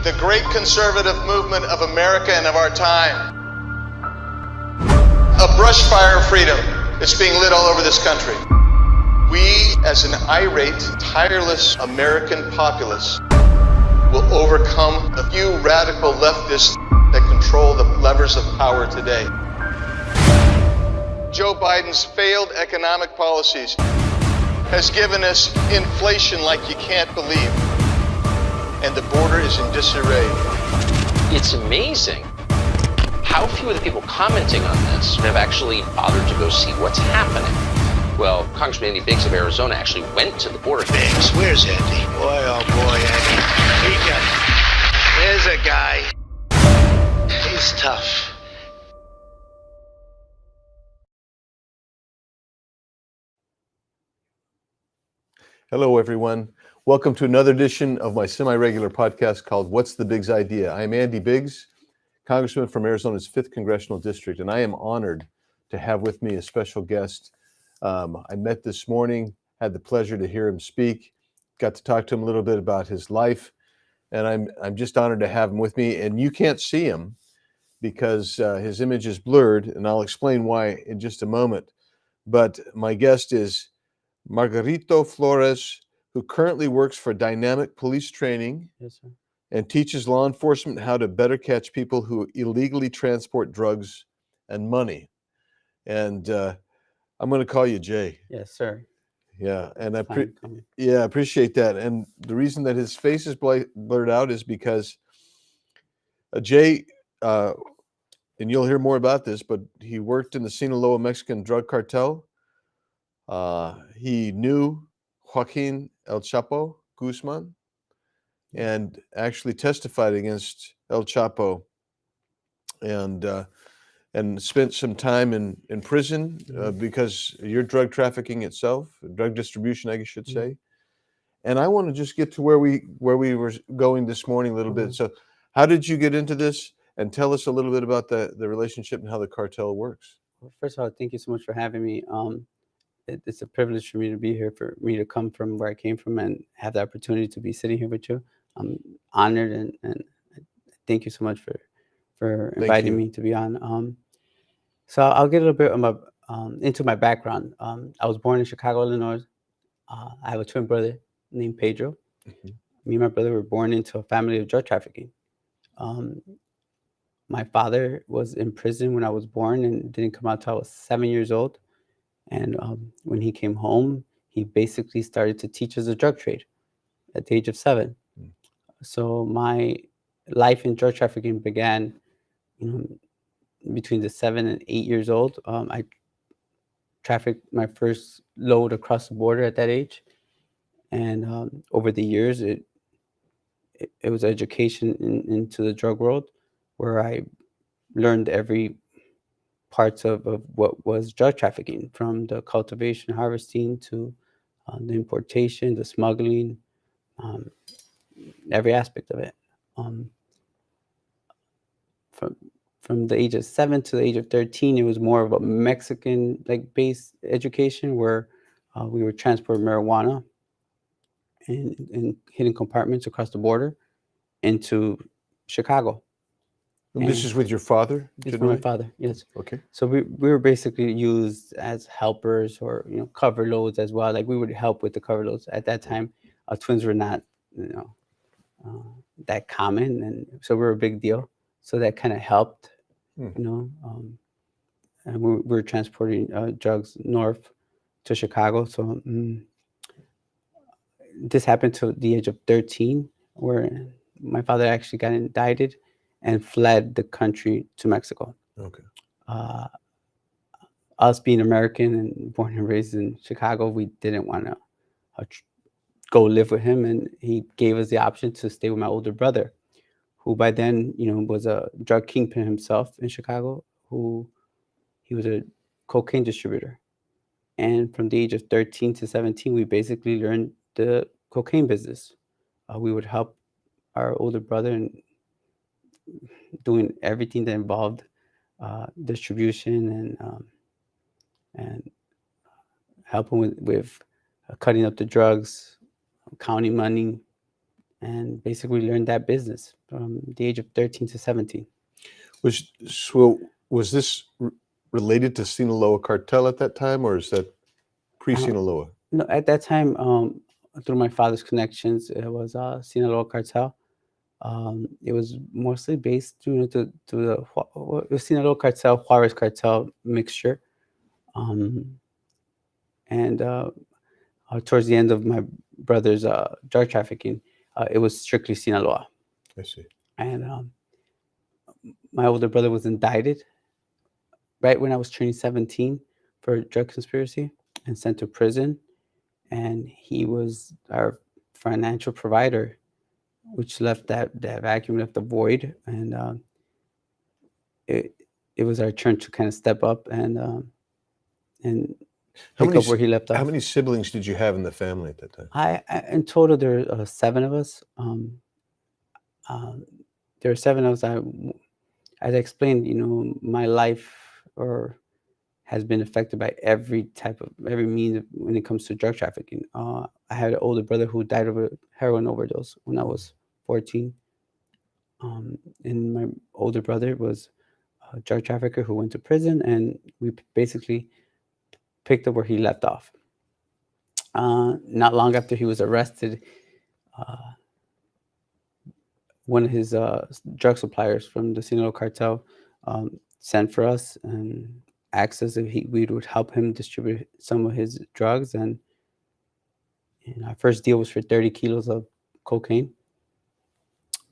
the great conservative movement of America and of our time. A brush fire of freedom that's being lit all over this country. We, as an irate, tireless American populace, will overcome the few radical leftists that control the levers of power today. Joe Biden's failed economic policies has given us inflation like you can't believe, and the border is in disarray. It's amazing how few of the people commenting on this have actually bothered to go see what's happening. Well, Congressman Andy Biggs of Arizona actually went to the border. Biggs, where's Andy? Boy, oh boy, Andy. There's a guy. He's tough. Hello, everyone. Welcome to another edition of my semi-regular podcast called What's the Biggs Idea? I'm Andy Biggs, Congressman from Arizona's 5th Congressional District, and I am honored to have with me a special guest. I met this morning, had the pleasure to hear him speak, got to talk to him a little bit about his life, and I'm just honored to have him with me. And you can't see him because his image is blurred, and I'll explain why in just a moment. But my guest is Margarito Flores, who currently works for Dynamic Police Training. Yes, sir. And teaches law enforcement how to better catch people who illegally transport drugs and money. And I'm going to call you Jay. Yes, sir. Yeah, and I Fine, appreciate that. And the reason that his face is blurred out is because Jay, and you'll hear more about this, but he worked in the Sinaloa Mexican drug cartel. He knew Joaquin El Chapo Guzman and actually testified against El Chapo and spent some time in prison because you're drug trafficking itself, drug distribution, I should say. And I want to just get to where we were going this morning a little bit. So how did you get into this? And tell us a little bit about the relationship and how the cartel works. Well, first of all, thank you so much for having me. It's a privilege for me to be here, for me to come from where I came from and have the opportunity to be sitting here with you. I'm honored and thank you so much for inviting me to be on. So I'll get a little bit into my background. I was born in Chicago, Illinois. I have a twin brother named Pedro. Me and my brother were born into a family of drug trafficking. My father was in prison when I was born and didn't come out until I was 7 years old. And when he came home, he basically started to teach us the drug trade at the age of 7. So my life in drug trafficking began, between the 7 and 8 years old. I trafficked my first load across the border at that age. And over the years, it was education into the drug world, where I learned every parts of what was drug trafficking, from the cultivation, harvesting, to the importation, the smuggling, every aspect of it. From the age of 7 to the age of 13, it was more of a Mexican based education, where we would transport marijuana in hidden compartments across the border into Chicago. And this is with your father? It's with my father, yes. Okay. So we were basically used as helpers, or cover loads as well. Like, we would help with the cover loads. At that time, twins were not that common, and so we were a big deal. So that kind of helped, and we were transporting drugs north to Chicago. So this happened to the age of 13, where my father actually got indicted and fled the country to Mexico. Okay. Us being American and born and raised in Chicago, we didn't want to go live with him, and he gave us the option to stay with my older brother, who by then, was a drug kingpin himself in Chicago. He was a cocaine distributor. And from the age of 13 to 17, we basically learned the cocaine business. We would help our older brother in doing everything that involved distribution and helping with cutting up the drugs, counting money, and basically learned that business from the age of 13 to 17. Was this related to Sinaloa Cartel at that time, or is that pre-Sinaloa? No, at that time, through my father's connections, it was Sinaloa Cartel. It was mostly based, to the Sinaloa Cartel, Juarez Cartel mixture. And towards the end of my brother's drug trafficking, it was strictly Sinaloa. I see. And my older brother was indicted right when I was turning 17 for drug conspiracy and sent to prison. And he was our financial provider, which left that vacuum, left a void. And it was our turn to kind of step up and pick up where he left off. How many siblings did you have in the family at that time? In total, there are 7 of us. There are 7 of us. As I explained, my life has been affected by every means when it comes to drug trafficking. I had an older brother who died of a heroin overdose when I was 14. And my older brother was a drug trafficker who went to prison, and we basically picked up where he left off. Not long after he was arrested, one of his drug suppliers from the Sinaloa Cartel sent for us and asked us if we would help him distribute some of his drugs. And our first deal was for 30 kilos of cocaine.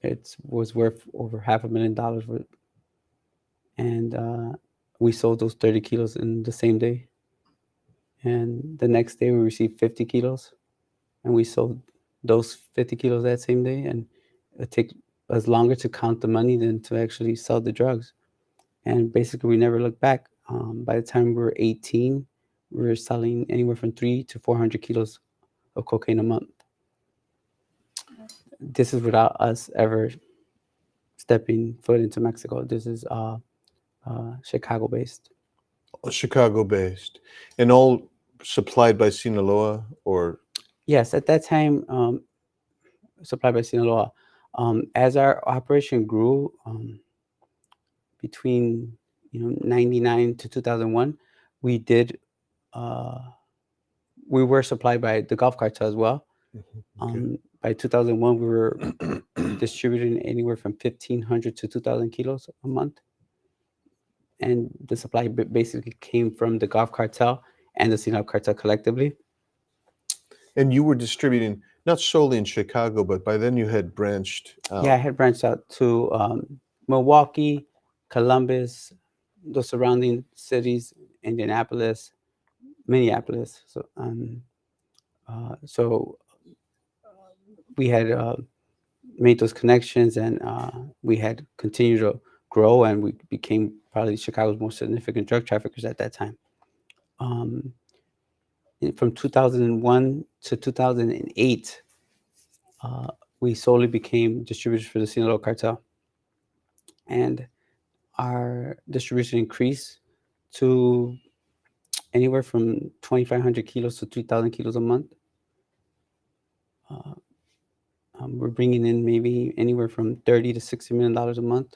It was worth over $500,000. And we sold those 30 kilos in the same day. And the next day we received 50 kilos, and we sold those 50 kilos that same day. And it took us longer to count the money than to actually sell the drugs. And basically we never looked back. By the time we were 18, we were selling anywhere from 300 to 400 kilos of cocaine a month. This is without us ever stepping foot into Mexico. This is Chicago-based. Chicago-based, and all supplied by Sinaloa, or? Yes, at that time, supplied by Sinaloa. As our operation grew, between 99 to 2001, we were supplied by the Gulf Cartel as well. Okay. By 2001, we were distributing anywhere from 1,500 to 2,000 kilos a month. And the supply basically came from the Gulf Cartel and the Sinaloa Cartel collectively. And you were distributing not solely in Chicago, but by then you had branched out. Yeah, I had branched out to Milwaukee, Columbus, the surrounding cities, Indianapolis, Minneapolis. So we had made those connections, and we had continued to grow, and we became probably Chicago's most significant drug traffickers at that time. From 2001 to 2008, we solely became distributors for the Sinaloa Cartel. And our distribution increased to anywhere from 2,500 kilos to 3,000 kilos a month. We're bringing in maybe anywhere from $30 to $60 million a month.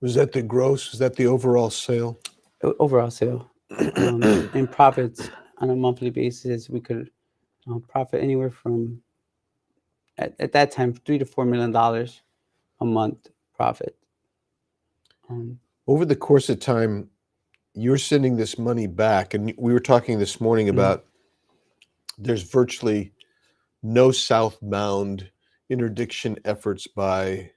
Was that the gross? Is that the overall sale? Overall sale. And profits on a monthly basis, we could profit anywhere from, at that time, $3 to $4 million a month profit. Over the course of time, you're sending this money back, and we were talking this morning about there's virtually no southbound interdiction efforts by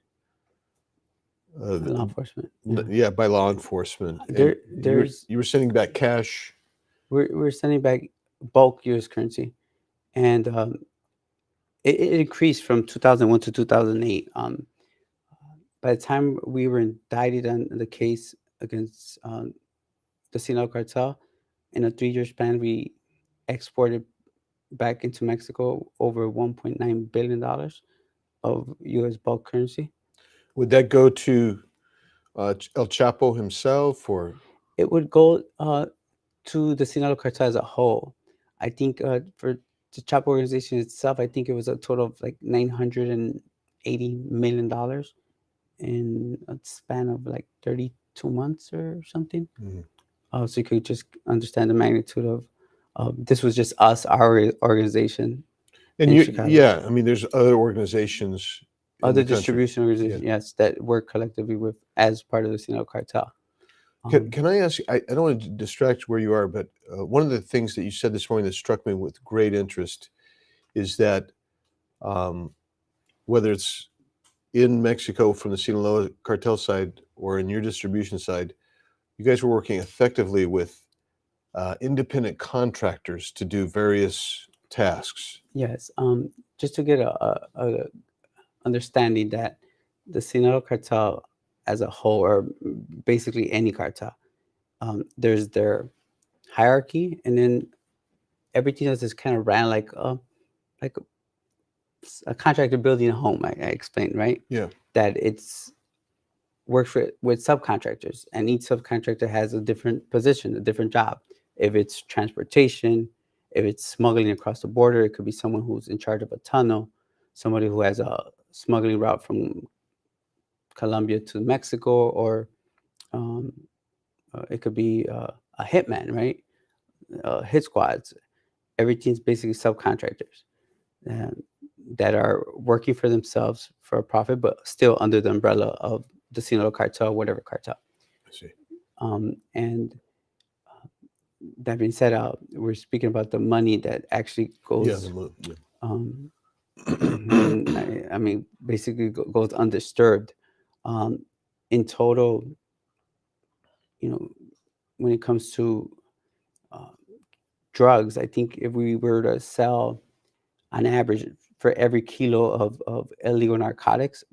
law enforcement. Yeah, by law enforcement. You were sending back cash. We're sending back bulk U.S. currency, and it increased from 2001 to 2008. By the time we were indicted on the case against the Sinaloa Cartel, in a 3-year span, we exported back into Mexico over $1.9 billion of U.S. bulk currency. Would that go to El Chapo himself, or? It would go to the Sinaloa Cartel as a whole. I think the CHOP organization itself, I think it was a total of like $980 million in a span of like 32 months or something. So you could just understand the magnitude of this was just us, our organization. And in you, Chicago. yeah, I mean, there's other organizations, in Other the country. distribution organizations, yes, that work collectively with as part of the Sinaloa Cartel. Can I ask you, I don't want to distract where you are, but one of the things that you said this morning that struck me with great interest is that whether it's in Mexico from the Sinaloa Cartel side or in your distribution side, you guys were working effectively with independent contractors to do various tasks. Yes, just to get a understanding that the Sinaloa Cartel as a whole, or basically any cartel, there's their hierarchy, and then everything else is kind of ran like a contractor building a home. I explained, right? Yeah. That it's works with subcontractors, and each subcontractor has a different position, a different job. If it's transportation, if it's smuggling across the border, it could be someone who's in charge of a tunnel, somebody who has a smuggling route from Colombia to Mexico, or it could be a hitman, right? Hit squads. Everything's basically subcontractors that are working for themselves for a profit, but still under the umbrella of the Sinaloa Cartel, whatever cartel. I see. And that being said, we're speaking about the money that actually goes. I mean, basically goes undisturbed. In total, when it comes to drugs, I think if we were to sell on average for every kilo of illegal narcotics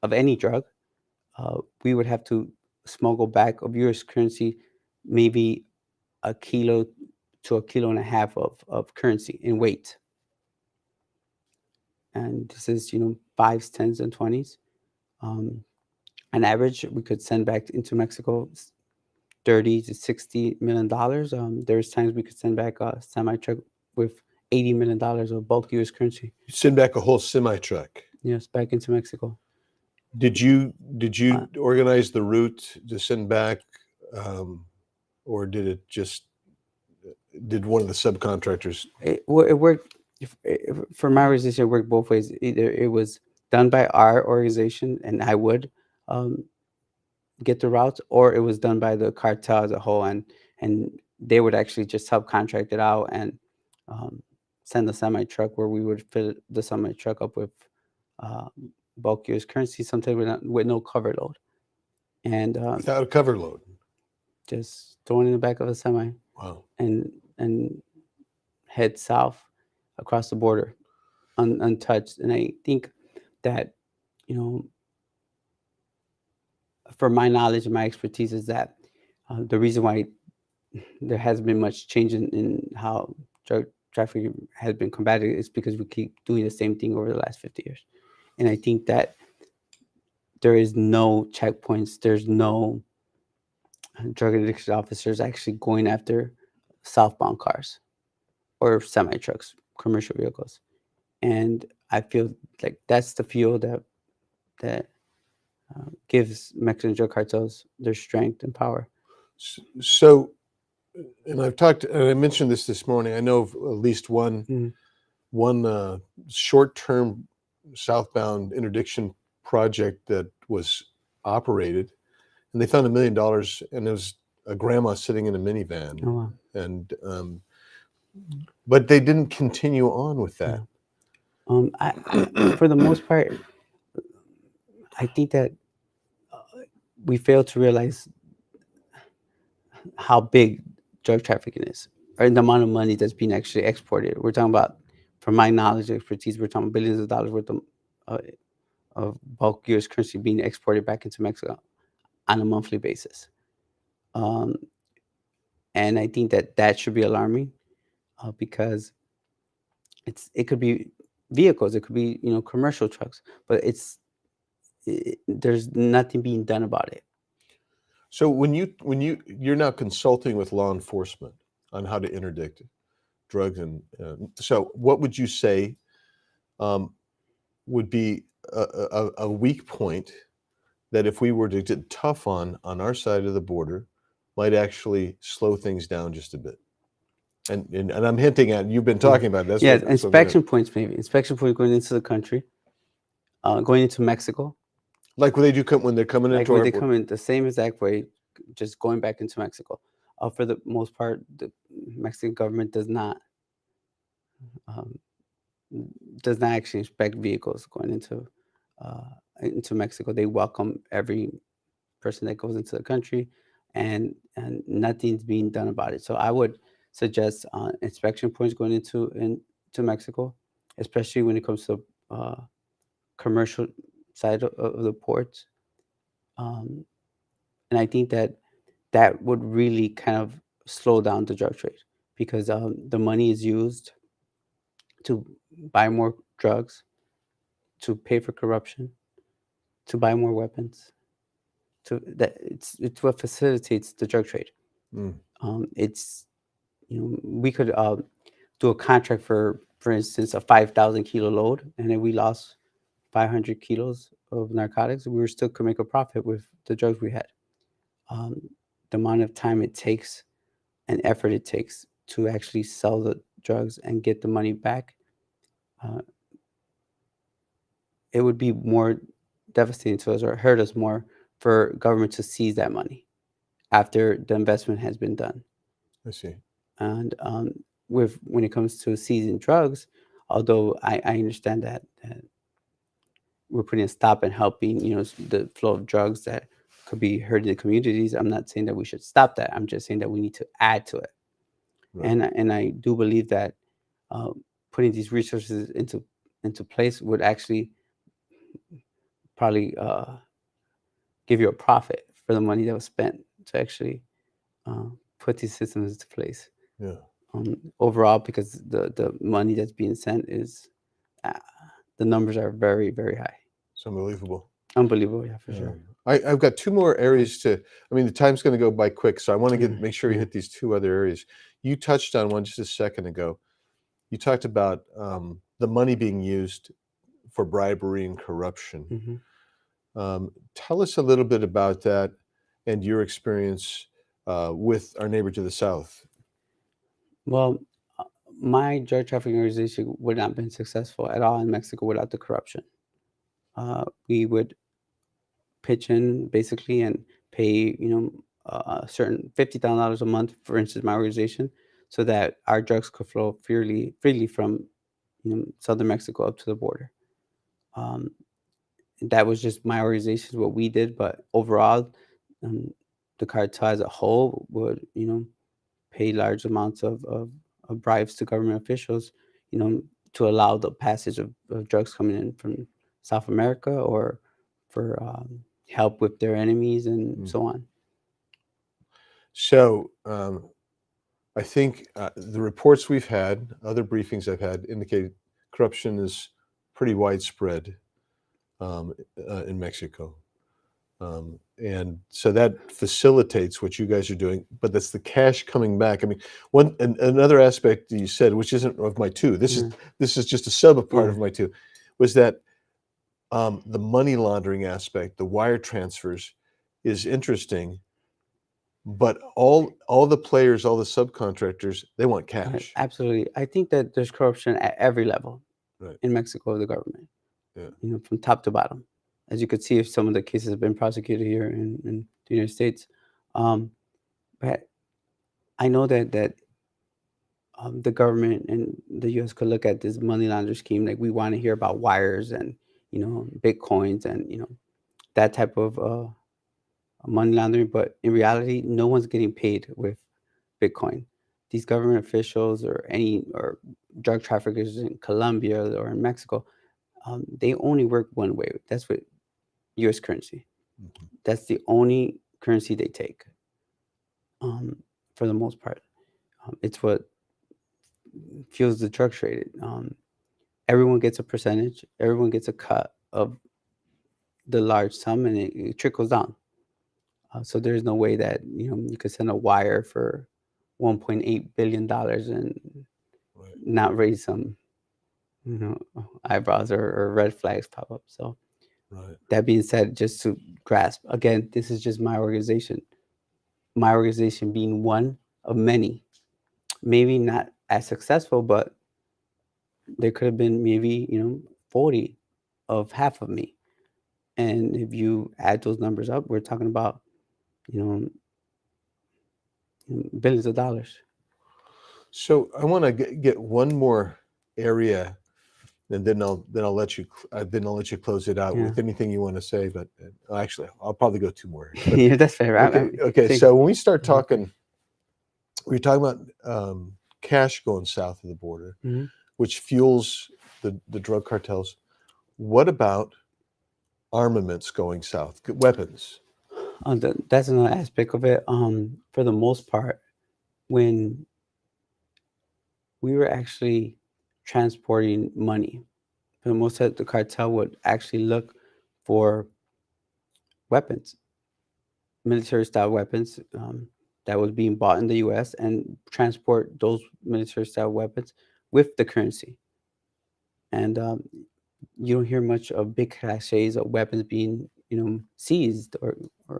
of any drug, we would have to smuggle back of US currency maybe a kilo to a kilo and a half of currency in weight. And this is, 5s, 10s, and 20s. On average, we could send back into Mexico $30 to $60 million. There's times we could send back a semi-truck with $80 million of bulk US currency. You send back a whole semi-truck. Yes, back into Mexico. Did you organize the route to send back, or did one of the subcontractors? It worked. For my organization, it worked both ways. Either it was done by our organization, and I would get the routes, or it was done by the cartel as a whole, and they would actually just subcontract it out and send the semi-truck, where we would fill the semi-truck up with bulk US currency, sometimes with no cover load. And without a cover load? Just throwing in the back of a semi. Wow. And head south across the border untouched. And I think that, for my knowledge and my expertise, is that the reason why there hasn't been much change in how drug trafficking has been combated is because we keep doing the same thing over the last 50 years. And I think that there is no checkpoints, there's no drug addiction officers actually going after southbound cars or semi-trucks, commercial vehicles. And I feel like that's the fuel that gives Mexican drug cartels their strength and power. So, and I mentioned this morning, I know of at least one short-term southbound interdiction project that was operated, and they found $1 million, and there was a grandma sitting in a minivan. Oh, wow. And but they didn't continue on with that. I, for the most part, I think that we fail to realize how big drug trafficking is, or the amount of money that's being actually exported. We're talking about, from my knowledge and expertise, we're talking billions of dollars worth of bulk US currency being exported back into Mexico on a monthly basis. And I think that should be alarming, because it could be vehicles, it could be commercial trucks, but there's nothing being done about it. So when you're now consulting with law enforcement on how to interdict it, drugs. And so what would you say would be a weak point that if we were to get tough on our side of the border might actually slow things down just a bit? And I'm hinting at, you've been talking about it. Yeah, inspection points, maybe. Inspection points going into the country, going into Mexico. Like when they do come, when they're coming Like into when our they come in the same exact way, just going back into Mexico. For the most part, the Mexican government um, does not actually inspect vehicles going into Mexico. They welcome every person that goes into the country, and nothing's being done about it. So I would suggest inspection points going into Mexico, especially when it comes to commercial side of the ports. And I think that would really kind of slow down the drug trade, because the money is used to buy more drugs, to pay for corruption, to buy more weapons. It's what facilitates the drug trade. Mm. It's we could do a contract for instance, a 5,000 kilo load, and then we lost 500 kilos of narcotics. We still could make a profit with the drugs we had. The amount of time it takes and effort it takes to actually sell the drugs and get the money back, it would be more devastating to us, or hurt us more, for government to seize that money after the investment has been done. I see. And when it comes to seizing drugs, although I understand that we're putting a stop and helping the flow of drugs that could be hurting the communities, I'm not saying that we should stop that. I'm just saying that we need to add to it. Right. And I do believe that putting these resources into place would actually probably give you a profit for the money that was spent to actually put these systems into place. Yeah. Overall, because the money that's being sent is the numbers are very, very high. It's unbelievable. Unbelievable, yeah, for sure. I've got two more areas to. I mean, the time's going to go by quick, so I want to make sure you hit these two other areas. You touched on one just a second ago. You talked about the money being used for bribery and corruption. Mm-hmm. Tell us a little bit about that and your experience with our neighbor to the south. Well, my drug trafficking organization would not have been successful at all in Mexico without the corruption. We would pitch in basically and pay, a certain $50,000 a month, for instance, my organization, so that our drugs could flow freely from, southern Mexico up to the border. That was just my organization, what we did. But overall, the cartel as a whole would, pay large amounts of bribes to government officials, to allow the passage of drugs coming in from South America, or for help with their enemies and so on. So I think the reports we've had, other briefings I've had, indicate corruption is pretty widespread in Mexico. And so that facilitates what you guys are doing, but that's the cash coming back. I mean, another aspect you said, which isn't of my two, this is just a sub part of my two, was that the money laundering aspect, the wire transfers, is interesting, but all the players, all the subcontractors, they want cash. Absolutely. I think that there's corruption at every level in Mexico, the government, from top to bottom. As you could see, if some of the cases have been prosecuted here in the United States. But I know that the government and the U.S. could look at this money laundering scheme like we want to hear about wires and, Bitcoins and, that type of money laundering. But in reality, no one's getting paid with Bitcoin. These government officials or drug traffickers in Colombia or in Mexico, they only work one way. That's with U.S. currency. Mm-hmm. That's the only currency they take, for the most part. It's what fuels the drug trade. Everyone gets a percentage. Everyone gets a cut of the large sum, and it trickles down. So there's no way that you could send a wire for $1.8 billion and not raise some, eyebrows or red flags pop up. So Right. that being said, just to grasp, again, this is just my organization. My organization being one of many, maybe not as successful, but there could have been maybe 40 of half of me. And if you add those numbers up, we're talking about you know billions of dollars. So I want to get one more area, and then I'll let you close it out Yeah. with anything you want to say. But actually, I'll probably go two more. But, Yeah, that's fair. okay. So when we start talking, we're talking about cash going south of the border, which fuels the drug cartels. What about armaments going south? Weapons. That's another aspect of it. For the most part, when we were actually transporting money, for the most part, the cartel would actually look for weapons, military-style weapons that was being bought in the U.S. and transport those military-style weapons with the currency. And you don't hear much of big caches of weapons being, seized or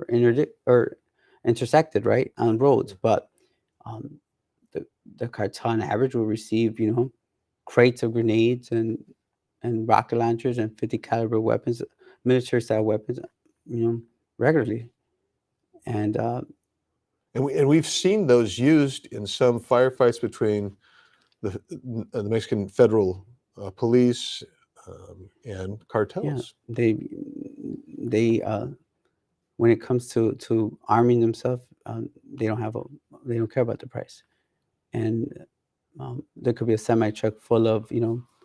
interdict or intersected right on roads. But um, the cartel on average will receive, crates of grenades and rocket launchers and 50 caliber weapons, military style weapons, regularly. And And we've seen those used in some firefights between the Mexican federal police and yeah, cartels. they when it comes to arming themselves, they don't care about the price. And there could be a semi truck full of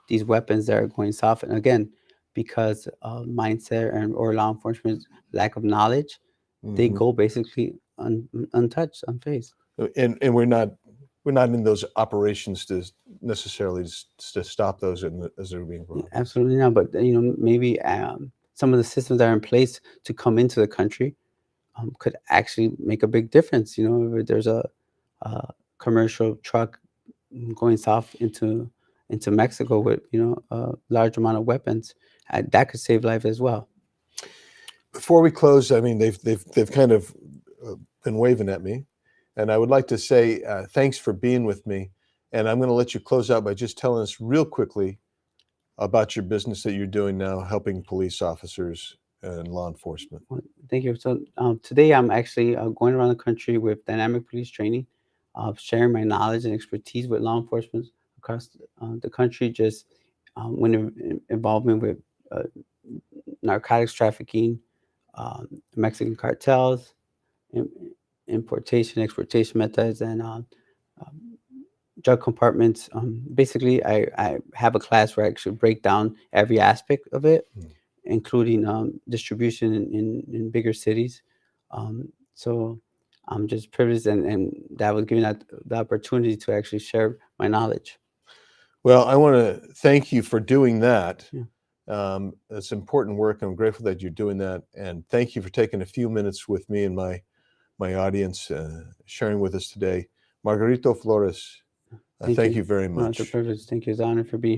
these weapons that are going south. And again, because of mindset or law enforcement's lack of knowledge, they go basically untouched, unfazed. And we're not in those operations to necessarily to stop those as they're being brought. Absolutely not. But maybe some of the systems that are in place to come into the country could actually make a big difference. If there's a commercial truck going south into Mexico with a large amount of weapons, that could save lives as well. Before we close, I mean, they've kind of been waving at me, and I would like to say thanks for being with me. And I'm going to let you close out by just telling us real quickly about your business that you're doing now, helping police officers and law enforcement. Well, thank you. So today I'm actually going around the country with dynamic police training, sharing my knowledge and expertise with law enforcement across the country, just when involvement with narcotics trafficking, Mexican cartels, importation, exportation methods, and drug compartments. Basically, I have a class where I actually break down every aspect of it, including distribution in bigger cities. So I'm just privileged, and that was given the opportunity to actually share my knowledge. Well, I want to thank you for doing that. Yeah. It's important work. I'm grateful that you're doing that. And thank you for taking a few minutes with me and my audience, sharing with us today. Margarito Flores, thank you very much. It's a privilege. Thank you. It's an honor for being